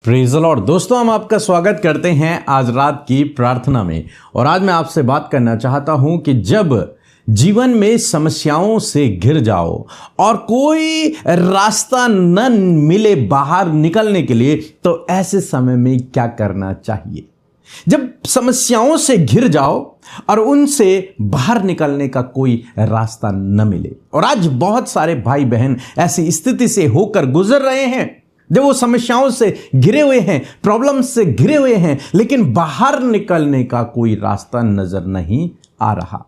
Praise the Lord. दोस्तों, हम आपका स्वागत करते हैं आज रात की प्रार्थना में। और आज मैं आपसे बात करना चाहता हूं कि जब जीवन में समस्याओं से घिर जाओ और कोई रास्ता न मिले बाहर निकलने के लिए, तो ऐसे समय में क्या करना चाहिए। जब समस्याओं से घिर जाओ और उनसे बाहर निकलने का कोई रास्ता न मिले, और आज बहुत सारे भाई बहन ऐसी स्थिति से होकर गुजर रहे हैं जब वो समस्याओं से घिरे हुए हैं, प्रॉब्लम से घिरे हुए हैं, लेकिन बाहर निकलने का कोई रास्ता नजर नहीं आ रहा।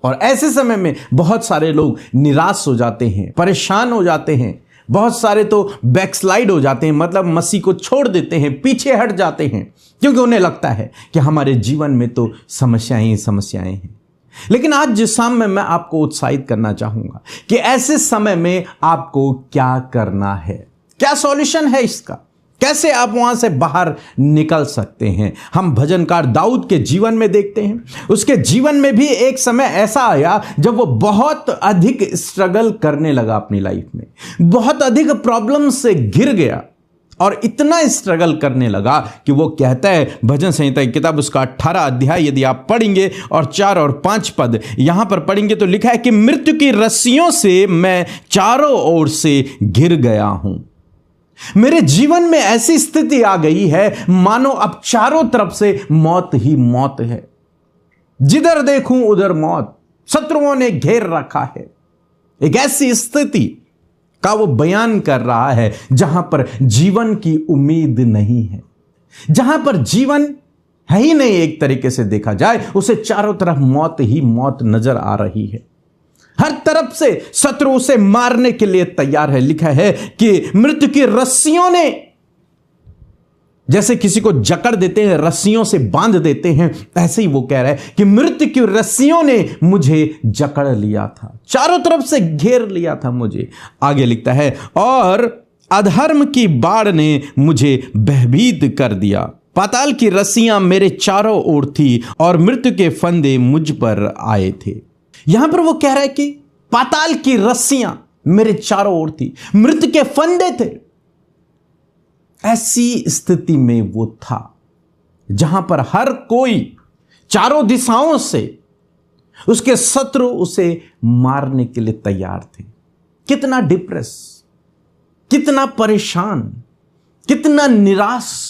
और ऐसे समय में बहुत सारे लोग निराश हो जाते हैं, परेशान हो जाते हैं, बहुत सारे तो बैकस्लाइड हो जाते हैं, मतलब मसीह को छोड़ देते हैं, पीछे हट जाते हैं, क्योंकि उन्हें लगता है कि हमारे जीवन में तो समस्याएं ही समस्याएं हैं। लेकिन आज जिस शाम में मैं आपको उत्साहित करना चाहूंगा कि ऐसे समय में आपको क्या करना है, क्या सॉल्यूशन है इसका, कैसे आप वहां से बाहर निकल सकते हैं। हम भजनकार दाऊद के जीवन में देखते हैं, उसके जीवन में भी एक समय ऐसा आया जब वो बहुत अधिक स्ट्रगल करने लगा अपनी लाइफ में, बहुत अधिक प्रॉब्लम से घिर गया और इतना स्ट्रगल करने लगा कि वो कहता है, भजन संहिता की किताब उसका 18 अध्याय यदि आप पढ़ेंगे और 4 और 5 पद यहां पर पढ़ेंगे तो लिखा है कि मृत्यु की रस्सियों से मैं चारों ओर से घिर गया हूं। मेरे जीवन में ऐसी स्थिति आ गई है मानो अब चारों तरफ से मौत ही मौत है, जिधर देखूं उधर मौत, शत्रुओं ने घेर रखा है। एक ऐसी स्थिति का वो बयान कर रहा है जहां पर जीवन की उम्मीद नहीं है, जहां पर जीवन है ही नहीं। एक तरीके से देखा जाए उसे चारों तरफ मौत ही मौत नजर आ रही है, हर तरफ से शत्रु उसे मारने के लिए तैयार है। लिखा है कि मृत्यु की रस्सियों ने, जैसे किसी को जकड़ देते हैं, रस्सियों से बांध देते हैं, ऐसे ही वो कह रहा है कि मृत्यु की रस्सियों ने मुझे जकड़ लिया था, चारों तरफ से घेर लिया था मुझे। आगे लिखता है, और अधर्म की बाढ़ ने मुझे भयभीत कर दिया, पाताल की रस्सियां मेरे चारों ओर थी और मृत्यु के फंदे मुझ पर आए थे। यहां पर वो कह रहा है कि पाताल की रस्सियां मेरे चारों ओर थी, मृत्यु के फंदे थे। ऐसी स्थिति में वो था जहां पर हर कोई चारों दिशाओं से उसके शत्रु उसे मारने के लिए तैयार थे। कितना डिप्रेस, कितना परेशान, कितना निराश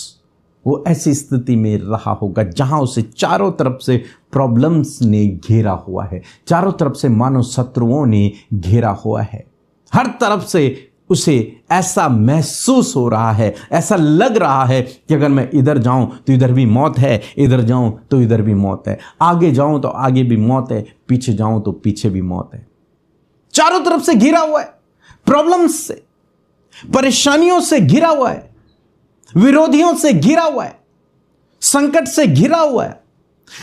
वो ऐसी स्थिति में रहा होगा जहां उसे चारों तरफ से प्रॉब्लम्स ने घेरा हुआ है, चारों तरफ से मानो शत्रुओं ने घेरा हुआ है। हर तरफ से उसे ऐसा महसूस हो रहा है, ऐसा लग रहा है कि अगर मैं इधर जाऊं तो इधर भी मौत है, इधर जाऊं तो इधर भी मौत है, आगे जाऊं तो आगे भी मौत है, पीछे जाऊं तो पीछे भी मौत है। चारों तरफ से घिरा हुआ है, प्रॉब्लम्स से, परेशानियों से घिरा हुआ है, विरोधियों से घिरा हुआ है, संकट से घिरा हुआ है।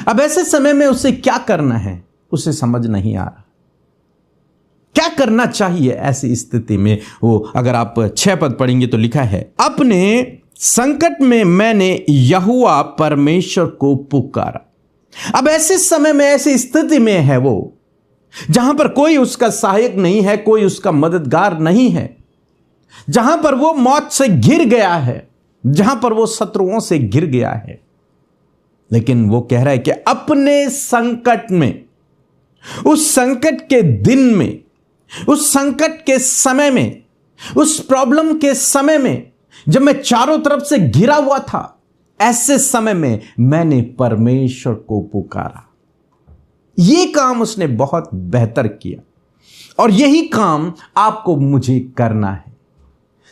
अब ऐसे समय में उसे क्या करना है उसे समझ नहीं आ रहा। क्या करना चाहिए ऐसी स्थिति में? वो अगर आप 6 पद पढ़ेंगे तो लिखा है, अपने संकट में मैंने यहोवा परमेश्वर को पुकारा। अब ऐसे समय में, ऐसी स्थिति में है वो जहां पर कोई उसका सहायक नहीं है, कोई उसका मददगार नहीं है, जहां पर वो मौत से घिर गया है, जहां पर वो शत्रुओं से घिर गया है। लेकिन वो कह रहा है कि अपने संकट में, उस संकट के दिन में, उस संकट के समय में, उस प्रॉब्लम के समय में जब मैं चारों तरफ से घिरा हुआ था, ऐसे समय में मैंने परमेश्वर को पुकारा। यह काम उसने बहुत बेहतर किया और यही काम आपको मुझे करना है।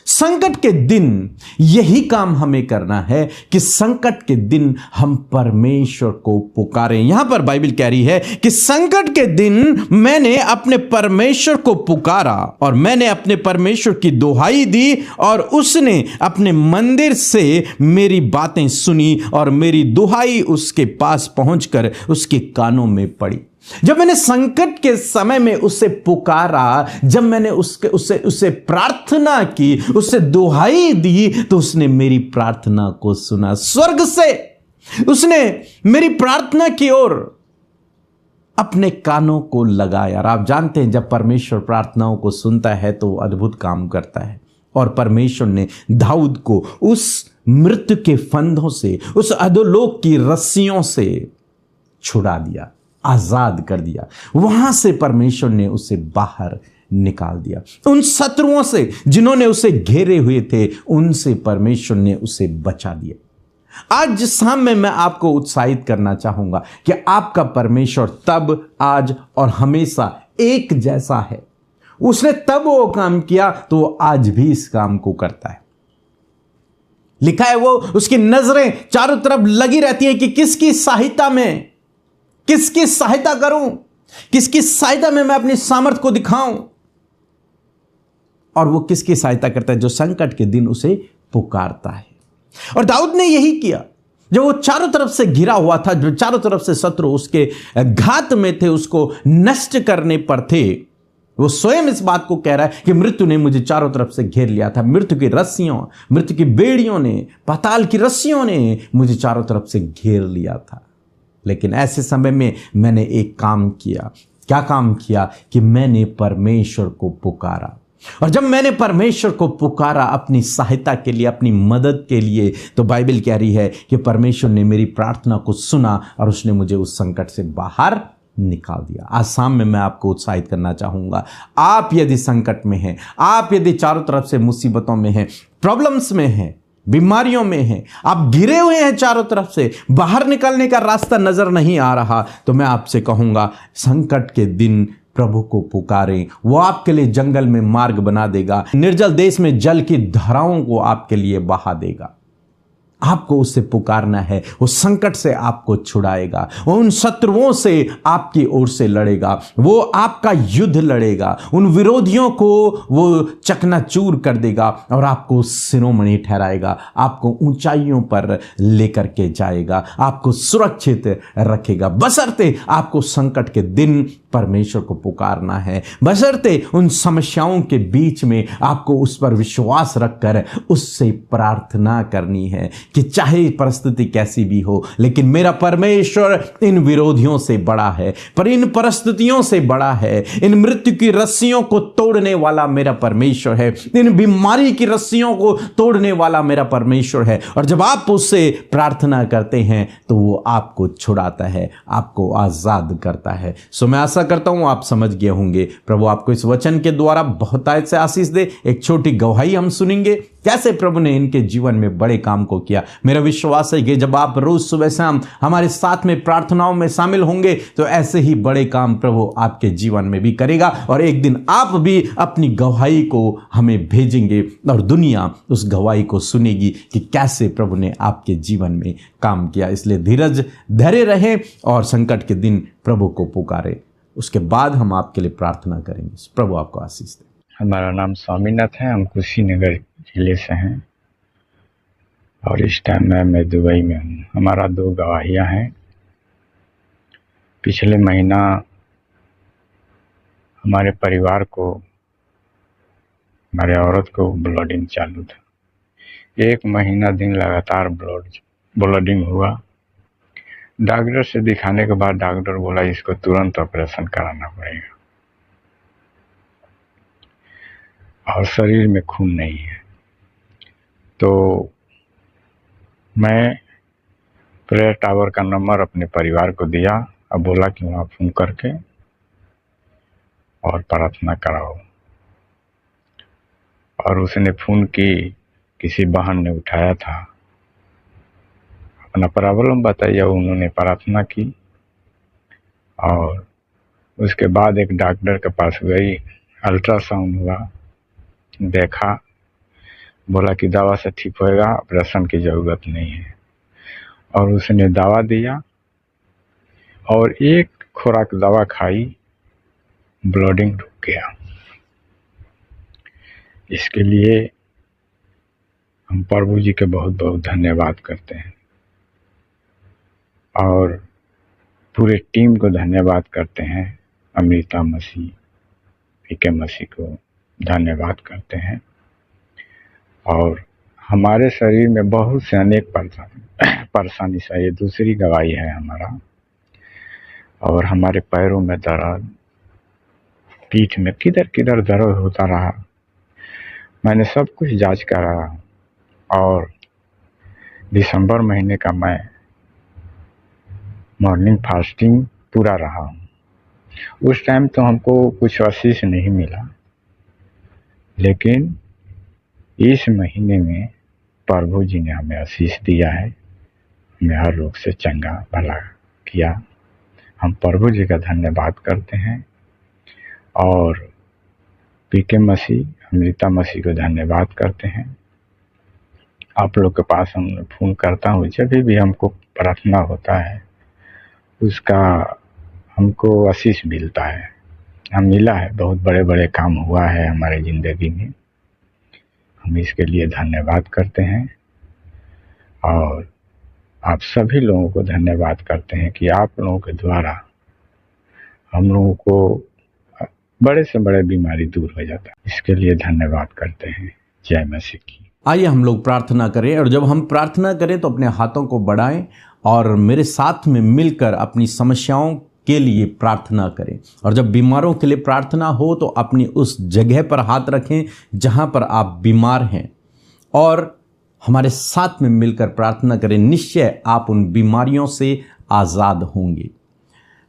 संकट के दिन यही काम हमें करना है कि संकट के दिन हम परमेश्वर को पुकारें। यहां पर बाइबल कह रही है कि संकट के दिन मैंने अपने परमेश्वर को पुकारा और मैंने अपने परमेश्वर की दुहाई दी और उसने अपने मंदिर से मेरी बातें सुनी और मेरी दुहाई उसके पास पहुंचकर उसके कानों में पड़ी। जब मैंने संकट के समय में उसे पुकारा, जब मैंने उसे प्रार्थना की, उसे दुहाई दी, तो उसने मेरी प्रार्थना को सुना। स्वर्ग से उसने मेरी प्रार्थना की ओर अपने कानों को लगाया। और आप जानते हैं जब परमेश्वर प्रार्थनाओं को सुनता है तो अद्भुत काम करता है। और परमेश्वर ने दाऊद को उस मृत्यु के फंदों से, उस अधोलोक की रस्सियों से छुड़ा दिया, आजाद कर दिया। वहां से परमेश्वर ने उसे बाहर निकाल दिया। उन शत्रुओं से जिन्होंने उसे घेरे हुए थे, उनसे परमेश्वर ने उसे बचा दिया। आज शाम में मैं आपको उत्साहित करना चाहूंगा कि आपका परमेश्वर तब, आज और हमेशा एक जैसा है। उसने तब वो काम किया तो आज भी इस काम को करता है। लिखा है वो, उसकी नजरें चारों तरफ लगी रहती हैं कि किसकी सहायता में, किसकी सहायता करूं, किसकी सहायता में मैं अपनी सामर्थ को दिखाऊं। और वो किसकी सहायता करता है? जो संकट के दिन उसे पुकारता है। और दाऊद ने यही किया। जब वो चारों तरफ से घिरा हुआ था, जो चारों तरफ से शत्रु उसके घात में थे, उसको नष्ट करने पर थे, वो स्वयं इस बात को कह रहा है कि मृत्यु ने मुझे चारों तरफ से घेर लिया था। मृत्यु की रस्सियों, मृत्यु की बेड़ियों ने, पाताल की रस्सियों ने मुझे चारों तरफ से घेर लिया था। लेकिन ऐसे समय में मैंने एक काम किया। क्या काम किया? कि मैंने परमेश्वर को पुकारा। और जब मैंने परमेश्वर को पुकारा अपनी सहायता के लिए, अपनी मदद के लिए, तो बाइबल कह रही है कि परमेश्वर ने मेरी प्रार्थना को सुना और उसने मुझे उस संकट से बाहर निकाल दिया। आज शाम में मैं आपको उत्साहित करना चाहूंगा, आप यदि संकट में हैं, आप यदि चारों तरफ से मुसीबतों में हैं, प्रॉब्लम्स में हैं, बीमारियों में हैं, आप घिरे हुए हैं चारों तरफ से, बाहर निकलने का रास्ता नजर नहीं आ रहा, तो मैं आपसे कहूंगा संकट के दिन प्रभु को पुकारें। वो आपके लिए जंगल में मार्ग बना देगा, निर्जल देश में जल की धाराओं को आपके लिए बहा देगा। आपको उससे पुकारना है, वो संकट से आपको छुड़ाएगा, वो उन शत्रुओं से आपकी ओर से लड़ेगा, वो आपका युद्ध लड़ेगा, उन विरोधियों को वो चकनाचूर कर देगा और आपको शिरोमणि ठहराएगा, आपको ऊंचाइयों पर लेकर के जाएगा, आपको सुरक्षित रखेगा। बशर्ते आपको संकट के दिन परमेश्वर को पुकारना है, बशर्ते उन समस्याओं के बीच में आपको उस पर विश्वास रखकर उससे प्रार्थना करनी है कि चाहे परिस्थिति कैसी भी हो, लेकिन मेरा परमेश्वर इन विरोधियों से बड़ा है, पर इन परिस्थितियों से बड़ा है। इन मृत्यु की रस्सियों को तोड़ने वाला मेरा परमेश्वर है, इन बीमारी की रस्सियों को तोड़ने वाला मेरा परमेश्वर है। और जब आप उससे प्रार्थना करते हैं तो वो आपको छुड़ाता है, आपको आजाद करता है। सो मैं आशा करता हूं आप समझ गए होंगे। प्रभु आपको इस वचन के द्वारा बहुतायत से आशीष दे। एक छोटी गवाही हम सुनेंगे कैसे प्रभु ने इनके जीवन में बड़े काम को किया। मेरा विश्वास है कि जब आप रोज सुबह शाम हमारे साथ में प्रार्थनाओं में शामिल होंगे तो ऐसे ही बड़े काम प्रभु आपके जीवन में भी करेगा, और एक दिन आप भी अपनी गवाही को हमें भेजेंगे और दुनिया उस गवाही को सुनेगी कि कैसे प्रभु ने आपके जीवन में काम किया। इसलिए धीरज धैर्य रहें और संकट के दिन प्रभु को पुकारें। उसके बाद हम आपके लिए प्रार्थना करेंगे। प्रभु आपको आशीष दे। हमारा नाम स्वामीनाथ है, हम कुशीनगर जिले से हैं और इस टाइम मैं दुबई में हूँ। हमारा 2 गवाहियाँ हैं। पिछले महीना हमारे परिवार को, हमारे औरत को ब्लडिंग चालू था। 1 महीना दिन लगातार ब्लडिंग हुआ। डॉक्टर से दिखाने के बाद डॉक्टर बोला इसको तुरंत ऑपरेशन कराना पड़ेगा और शरीर में खून नहीं है। तो मैं प्रेयर टावर का नंबर अपने परिवार को दिया और बोला कि वहाँ फोन करके और प्रार्थना कराओ। और उसने फोन की, किसी बहन ने उठाया था, अपना प्रॉब्लम बताया, उन्होंने प्रार्थना की और उसके बाद एक डॉक्टर के पास गई, अल्ट्रासाउंड हुआ, देखा, बोला कि दवा से ठीक होएगा, ऑपरेशन की ज़रूरत नहीं है। और उसने दवा दिया और 1 खुराक दवा खाई, ब्लडिंग रुक गया। इसके लिए हम प्रभु जी के बहुत बहुत धन्यवाद करते हैं और पूरे टीम को धन्यवाद करते हैं। अमृता मसीह, पीके मसीह को धन्यवाद करते हैं। और हमारे शरीर में बहुत से अनेक परेशानी से, ये दूसरी गवाही है हमारा। और हमारे पैरों में दर्द, पीठ में किधर किधर दर्द होता रहा मैंने सब कुछ जांच करा और दिसंबर महीने का मैं मॉर्निंग फास्टिंग पूरा रहा हूँ। उस टाइम तो हमको कुछ आशीष नहीं मिला, लेकिन इस महीने में प्रभु जी ने हमें आशीष दिया है, हमें हर रोग से चंगा भला किया। हम प्रभु जी का धन्यवाद करते हैं और पीके मसीह, अमृता मसीह को धन्यवाद करते हैं। आप लोग के पास हम फोन करता हूँ, जब भी हमको प्रार्थना होता है उसका हमको आशीष मिलता है, हम मिला है। बहुत बड़े बड़े काम हुआ है हमारे ज़िंदगी में, हम इसके लिए धन्यवाद करते हैं। और आप सभी लोगों को धन्यवाद करते हैं कि आप लोगों के द्वारा हम लोगों को बड़े से बड़े बीमारी दूर हो जाता है। इसके लिए धन्यवाद करते हैं। जय मसीह की। आइए हम लोग प्रार्थना करें, और जब हम प्रार्थना करें तो अपने हाथों को बढ़ाएं और मेरे साथ में मिलकर अपनी समस्याओं के लिए प्रार्थना करें। और जब बीमारों के लिए प्रार्थना हो तो अपनी उस जगह पर हाथ रखें जहां पर आप बीमार हैं और हमारे साथ में मिलकर प्रार्थना करें। निश्चय आप उन बीमारियों से आज़ाद होंगे।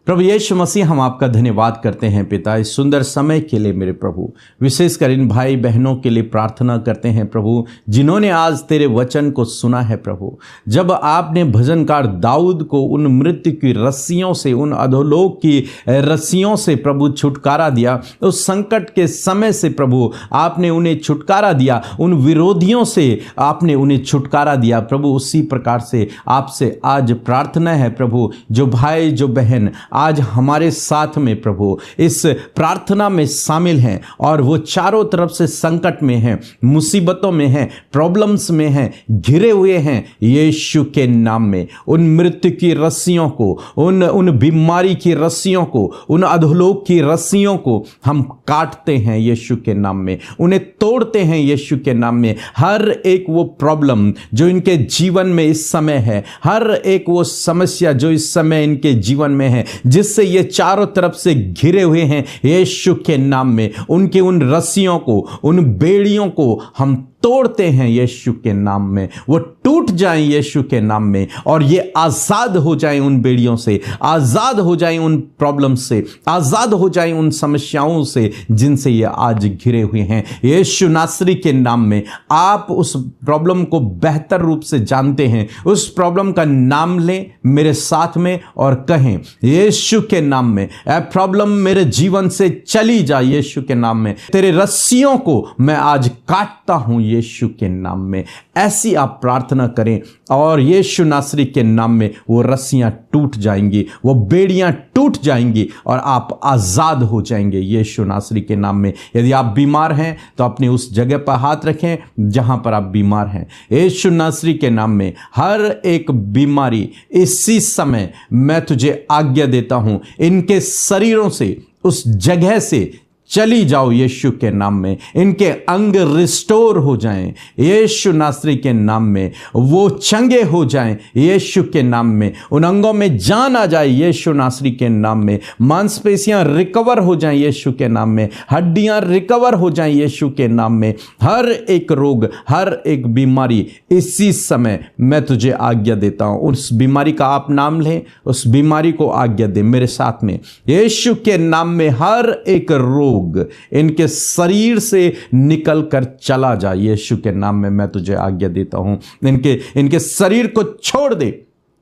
प्रभु यीशु मसीह, हम आपका धन्यवाद करते हैं पिता, इस सुंदर समय के लिए मेरे प्रभु। विशेषकर इन भाई बहनों के लिए प्रार्थना करते हैं प्रभु, जिन्होंने आज तेरे वचन को सुना है प्रभु। जब आपने भजनकार दाऊद को उन मृत्यु की रस्सियों से, उन अधोलोक की रस्सियों से प्रभु छुटकारा दिया, उस संकट के समय से प्रभु आपने उन्हें छुटकारा दिया, उन विरोधियों से आपने उन्हें छुटकारा दिया प्रभु। उसी प्रकार से आपसे आज प्रार्थना है प्रभु, जो भाई जो बहन आज हमारे साथ में प्रभु इस प्रार्थना में शामिल हैं और वो चारों तरफ से संकट में हैं, मुसीबतों में हैं, प्रॉब्लम्स में हैं, घिरे हुए हैं, यीशु के नाम में उन मृत्यु की रस्सियों को, उन बीमारी की रस्सियों को, उन अधोलोक की रस्सियों को हम काटते हैं यीशु के नाम में, उन्हें तोड़ते हैं यीशु के नाम में। हर एक वो प्रॉब्लम जो इनके जीवन में इस समय है, हर एक वो समस्या जो इस समय इनके जीवन में है, जिससे ये चारों तरफ से घिरे हुए हैं, यीशु के नाम में उनके उन रस्सियों को, उन बेड़ियों को हम तोड़ते हैं यीशु के नाम में। वो टूट जाएं यीशु के नाम में और ये आज़ाद हो जाएं उन बेड़ियों से, आज़ाद हो जाएं उन प्रॉब्लम से, आज़ाद हो जाएं उन समस्याओं से जिनसे ये आज घिरे हुए हैं। यीशु नासरी के नाम में आप उस प्रॉब्लम को बेहतर रूप से जानते हैं। उस प्रॉब्लम का नाम लें मेरे साथ में और कहें, यीशु के नाम में ए प्रॉब्लम मेरे जीवन से चली जा यीशु के नाम में। तेरे रस्सियों को मैं आज काटता हूं यीशु के नाम में। ऐसी आप प्रार्थना करें और यीशु नासरी के नाम में वो रस्सियां टूट जाएंगी, वो बेड़ियां टूट जाएंगी और आप आज़ाद हो जाएंगे यीशु नासरी के नाम में। यदि आप बीमार हैं तो अपने उस जगह पर हाथ रखें जहां पर आप बीमार हैं। यीशु नासरी के नाम में हर एक बीमारी इसी समय मैं तुझे आज्ञा देता हूं, इनके शरीरों से, उस जगह से चली जाओ यीशु के नाम में। इनके अंग रिस्टोर हो जाएं यीशु नासरी के नाम में, वो चंगे हो जाएं यीशु के नाम में, उन अंगों में जान आ जाए यीशु नासरी के नाम में, मांसपेशियां रिकवर हो जाएं यीशु के नाम में, हड्डियां रिकवर हो जाएं यीशु के नाम में। हर एक रोग, हर एक बीमारी इसी समय मैं तुझे आज्ञा देता हूं, उस बीमारी का आप नाम लें, उस बीमारी को आज्ञा दे मेरे साथ में यीशु के नाम में। हर एक रोग इनके शरीर से निकल कर चला जाए यीशु के नाम में मैं तुझे आज्ञा देता हूं। इनके शरीर को छोड़ दे,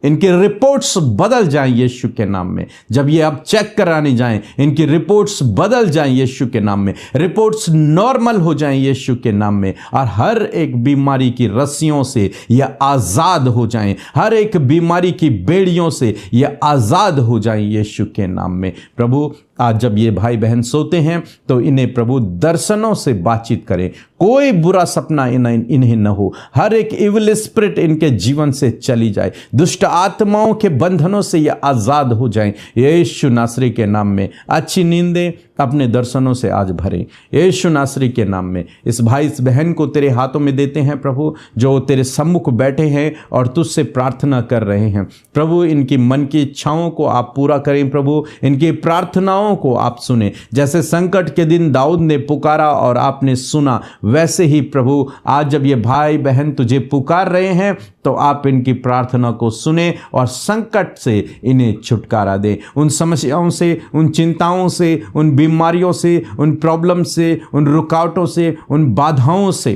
इनकी रिपोर्ट्स बदल जाएं यीशु के नाम में। जब ये अब चेक कराने जाएं, इनकी रिपोर्ट्स बदल जाएं यीशु के नाम में, रिपोर्ट्स नॉर्मल हो जाएं यीशु के नाम में और हर एक बीमारी की रस्सियों से ये आज़ाद हो जाएं, हर एक बीमारी की बेड़ियों से ये आज़ाद हो जाएं यीशु के नाम में। प्रभु आज जब ये भाई बहन सोते हैं तो इन्हें प्रभु दर्शनों से बातचीत करें, कोई बुरा सपना इन्हें न हो, हर एक इविल स्पिरिट इनके जीवन से चली जाए, दुष्ट आत्माओं के बंधनों से ये आज़ाद हो जाएं यीशु नासरी के नाम में। अच्छी नींदें अपने दर्शनों से आज भरें यीशु नासरी के नाम में। इस भाई इस बहन को तेरे हाथों में देते हैं प्रभु, जो तेरे सम्मुख बैठे हैं और तुझसे प्रार्थना कर रहे हैं प्रभु। इनकी मन की इच्छाओं को आप पूरा करें प्रभु, इनकी प्रार्थनाओं चिंताओं को आप सुने। जैसे संकट के दिन दाऊद ने पुकारा और आपने सुना, वैसे ही प्रभु आज जब ये भाई बहन तुझे पुकार रहे हैं तो आप इनकी प्रार्थना को सुने और संकट से इन्हें छुटकारा दें, उन समस्याओं से, उन चिंताओं से, उन बीमारियों से, उन प्रॉब्लम से, उन रुकावटों से, उन बाधाओं से,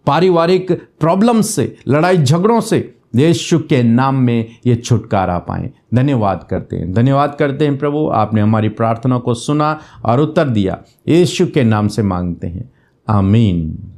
पारिवारिक प्रॉब्लम से, लड़ाई झगड़ों से यीशु के नाम में ये छुटकारा पाएं। धन्यवाद करते हैं प्रभु, आपने हमारी प्रार्थना को सुना और उत्तर दिया। यीशु के नाम से मांगते हैं, आमीन।